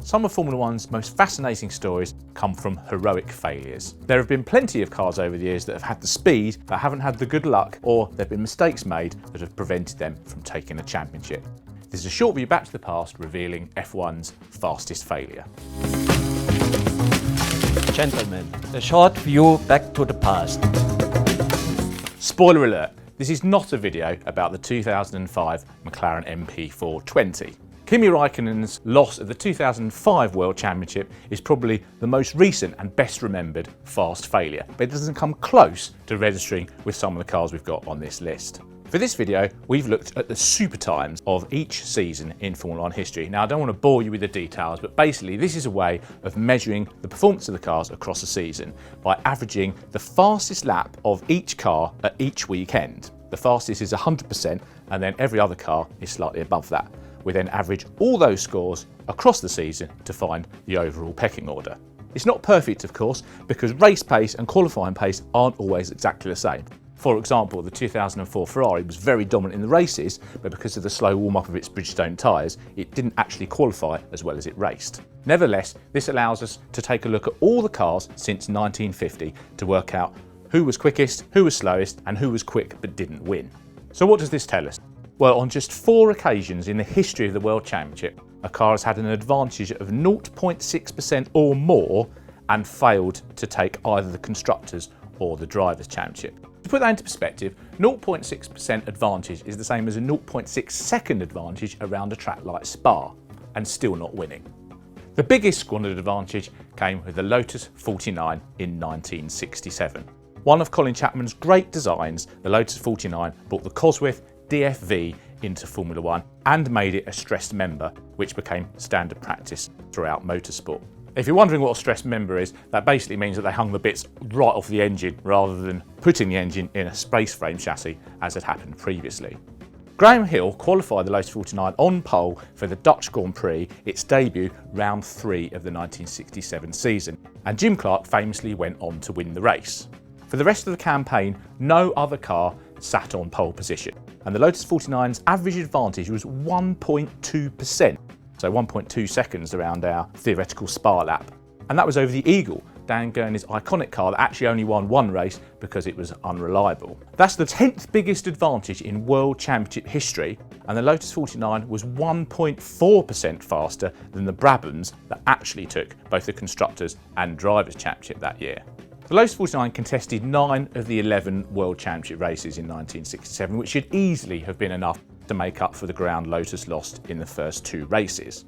Some of Formula One's most fascinating stories come from heroic failures. There have been plenty of cars over the years that have had the speed but haven't had the good luck, or there have been mistakes made that have prevented them from taking a championship. This is a short view back to the past revealing F1's fastest failure. Gentlemen, a short view back to the past. Spoiler alert, this is not a video about the 2005 McLaren MP420. Kimi Raikkonen's loss of the 2005 World Championship is probably the most recent and best remembered fast failure, but it doesn't come close to registering with some of the cars we've got on this list. For this video, we've looked at the super times of each season in Formula 1 history. Now, I don't want to bore you with the details, but basically this is a way of measuring the performance of the cars across a season by averaging the fastest lap of each car at each weekend. The fastest is 100%, and then every other car is slightly above that. We then average all those scores across the season to find the overall pecking order. It's not perfect, of course, because race pace and qualifying pace aren't always exactly the same. For example, the 2004 Ferrari was very dominant in the races, but because of the slow warm-up of its Bridgestone tyres, it didn't actually qualify as well as it raced. Nevertheless, this allows us to take a look at all the cars since 1950 to work out who was quickest, who was slowest, and who was quick but didn't win. So what does this tell us? Well, on just 4 occasions in the history of the World Championship, a car has had an advantage of 0.6% or more and failed to take either the Constructors or the Drivers' Championship. To put that into perspective, 0.6% advantage is the same as a 0.6 second advantage around a track like Spa, and still not winning. The biggest squandered advantage came with the Lotus 49 in 1967. One of Colin Chapman's great designs, the Lotus 49 brought the Cosworth DFV into Formula 1 and made it a stressed member, which became standard practice throughout motorsport. If you're wondering what a stressed member is, that basically means that they hung the bits right off the engine rather than putting the engine in a space frame chassis as had happened previously. Graham Hill qualified the Lotus 49 on pole for the Dutch Grand Prix, its debut round 3 of the 1967 season, and Jim Clark famously went on to win the race. For the rest of the campaign, no other car sat on pole position, and the Lotus 49's average advantage was 1.2%, so 1.2 seconds around our theoretical Spa lap. And that was over the Eagle, Dan Gurney's iconic car that actually only won 1 race because it was unreliable. That's the 10th biggest advantage in World Championship history, and the Lotus 49 was 1.4% faster than the Brabhams that actually took both the Constructors and Drivers' Championship that year. The Lotus 49 contested 9 of the 11 World Championship races in 1967, which should easily have been enough to make up for the ground Lotus lost in the first 2 races.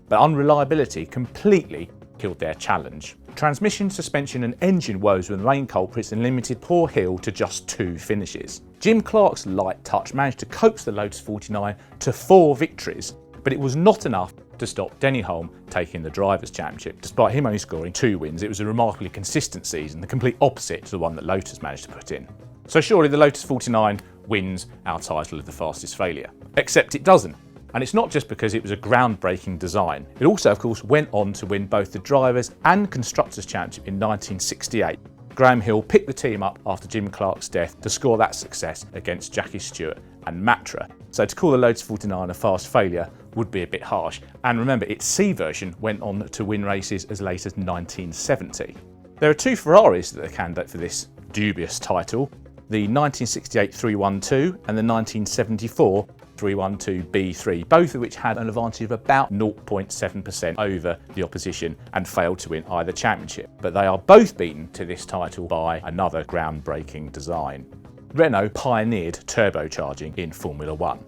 But unreliability completely killed their challenge. Transmission, suspension and engine woes were the main culprits and limited poor Hill to just 2 finishes. Jim Clark's light touch managed to coax the Lotus 49 to 4 victories, but it was not enough to stop Denny Hulme taking the Drivers' Championship. Despite him only scoring 2 wins, it was a remarkably consistent season, the complete opposite to the one that Lotus managed to put in. So surely the Lotus 49 wins our title of the fastest failure. Except it doesn't. And it's not just because it was a groundbreaking design. It also, of course, went on to win both the Drivers' and Constructors' Championship in 1968. Graham Hill picked the team up after Jim Clark's death to score that success against Jackie Stewart and Matra. So to call the Lotus 49 a fast failure would be a bit harsh. And remember, its C version went on to win races as late as 1970. There are 2 Ferraris that are candidate for this dubious title, the 1968 312 and the 1974 312B3, both of which had an advantage of about 0.7% over the opposition and failed to win either championship. But they are both beaten to this title by another groundbreaking design. Renault pioneered turbocharging in Formula 1.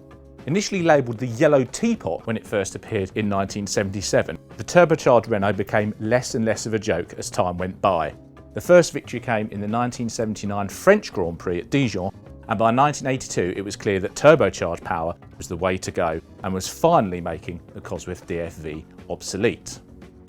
Initially labelled the yellow teapot when it first appeared in 1977, the turbocharged Renault became less and less of a joke as time went by. The first victory came in the 1979 French Grand Prix at Dijon, and by 1982 it was clear that turbocharged power was the way to go and was finally making the Cosworth DFV obsolete.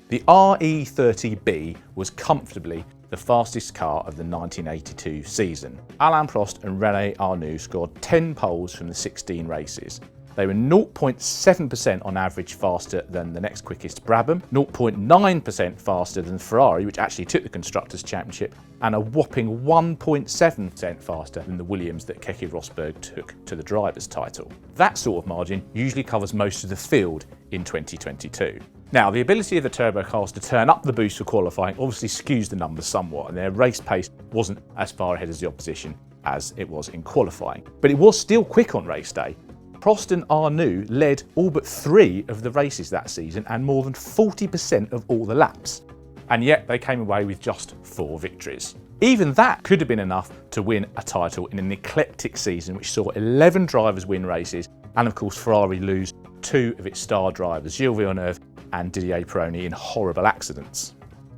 The RE30B was comfortably the fastest car of the 1982 season. Alain Prost and René Arnoux scored 10 poles from the 16 races. They were 0.7% on average faster than the next quickest Brabham, 0.9% faster than Ferrari, which actually took the Constructors' Championship, and a whopping 1.7% faster than the Williams that Keke Rosberg took to the Drivers' title. That sort of margin usually covers most of the field in 2022. Now, the ability of the turbo cars to turn up the boost for qualifying obviously skews the numbers somewhat, and their race pace wasn't as far ahead as the opposition as it was in qualifying. But it was still quick on race day. Prost and Arnoux led all but 3 of the races that season and more than 40% of all the laps. And yet they came away with just 4 victories. Even that could have been enough to win a title in an eclectic season which saw 11 drivers win races, and of course Ferrari lose 2 of its star drivers, Gilles Villeneuve and Didier Pironi, in horrible accidents.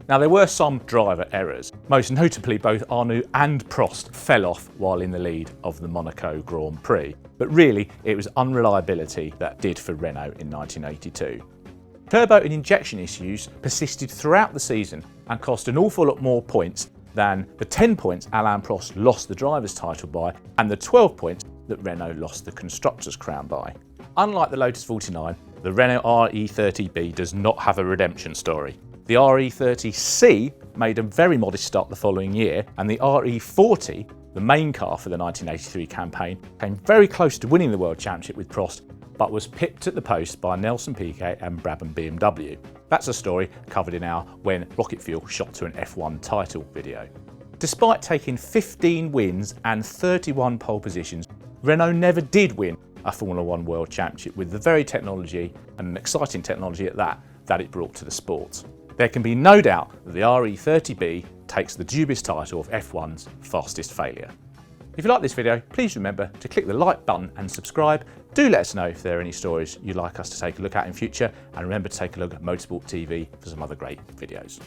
Now, there were some driver errors. Most notably, both Arnoux and Prost fell off while in the lead of the Monaco Grand Prix. But really, it was unreliability that did for Renault in 1982. Turbo and injection issues persisted throughout the season and cost an awful lot more points than the 10 points Alain Prost lost the driver's title by and the 12 points that Renault lost the constructor's crown by. Unlike the Lotus 49, the Renault RE30B does not have a redemption story. The RE30C made a very modest start the following year, and the RE40, the main car for the 1983 campaign, came very close to winning the World Championship with Prost, but was pipped at the post by Nelson Piquet and Brabham BMW. That's a story covered in our When Rocket Fuel Shot to an F1 title video. Despite taking 15 wins and 31 pole positions, Renault never did win a Formula 1 World Championship with the very technology, and an exciting technology at that it brought to the sport. There can be no doubt that the RE30B takes the dubious title of F1's fastest failure. If you like this video, please remember to click the like button and subscribe. Do let us know if there are any stories you'd like us to take a look at in future, and remember to take a look at Motorsport TV for some other great videos.